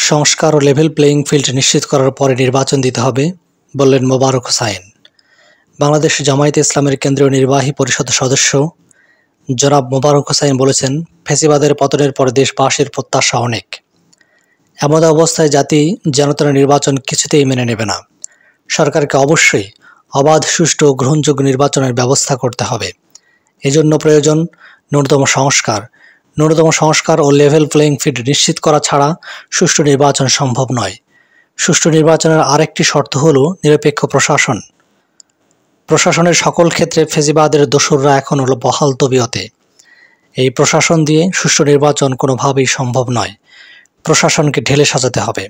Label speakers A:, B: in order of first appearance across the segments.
A: সংস্কার ও level playing field নিশ্চিত করার পরে নির্বাচন দিতে হবে, বললেন মোবারক হোসাইন। বাংলাদেশ জামায়াতে ইসলামের কেন্দ্রীয় নির্বাহী পরিষদ সদস্য জনাব মোবারক হোসাইন বলেছেন, ফ্যাসিবাদের পতনের পর দেশবাসীর প্রত্যাশা অনেক। এমন অবস্থায় জাতি জনতার নির্বাচন কিছুতেই মেনে নেবে না। সরকারকে অবশ্যই অবাধ, সুষ্ঠু ও গ্রহণযোগ্য নির্বাচনের ব্যবস্থা করতে হবে। এজন্য প্রয়োজন ন্যূনতম সংস্কার ও লেভেল প্লেয়িং ফিল্ড নিশ্চিত করা ছাড়া সুষ্ঠু নির্বাচন সম্ভব নয়। সুষ্ঠু নির্বাচনের আরেকটি শর্ত হল নিরপেক্ষ প্রশাসন। প্রশাসনের সকল ক্ষেত্রে ফ্যাসিবাদের দোসররা এখন হলো বহাল তবিয়তে। এই প্রশাসন দিয়ে সুষ্ঠু নির্বাচন কোনোভাবেই সম্ভব নয়। প্রশাসনকে ঢেলে সাজাতে হবে।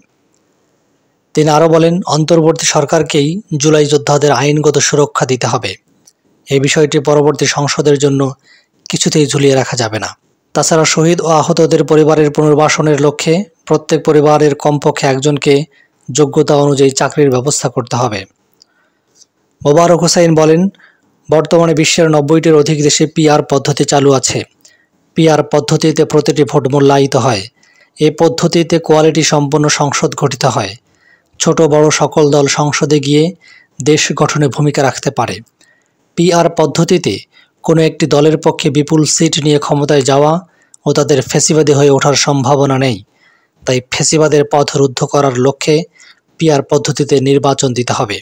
A: তিনি আরও বলেন, অন্তর্বর্তী সরকারকেই জুলাই যোদ্ধাদের আইনগত সুরক্ষা দিতে হবে। এই বিষয়টি পরবর্তী সংসদের জন্য কিছুতেই ঝুলিয়ে রাখা যাবে না। তাছাড়া শহীদ ও আহতদের পরিবারের পুনর্বাসনের লক্ষ্যে প্রত্যেক পরিবারের কমপক্ষে একজনকে যোগ্যতা অনুযায়ী চাকরির ব্যবস্থা করতে হবে। মোবারক হোসাইন বলেন, বর্তমানে বিশ্বের 90টির অধিক দেশে পিআর পদ্ধতি চালু আছে। পিআর পদ্ধতিতে প্রতিটি ভোট মূল্যায়িত হয়। এই পদ্ধতিতে কোয়ালিটি সম্পন্ন সংসদ গঠিত হয়। ছোট বড় সকল দল সংসদে গিয়ে দেশ গঠনে ভূমিকা রাখতে পারে। পিআর পদ্ধতিতে কোনো একটি দলের পক্ষে বিপুল সিট নিয়ে ক্ষমতায় যাওয়া ও তাদের ফ্যাসিবাদী হয়ে ওঠার সম্ভাবনা নেই। তাই ফ্যাসিবাদের পথ রুদ্ধ করার লক্ষ্যে পিআর পদ্ধতিতে নির্বাচন দিতে হবে।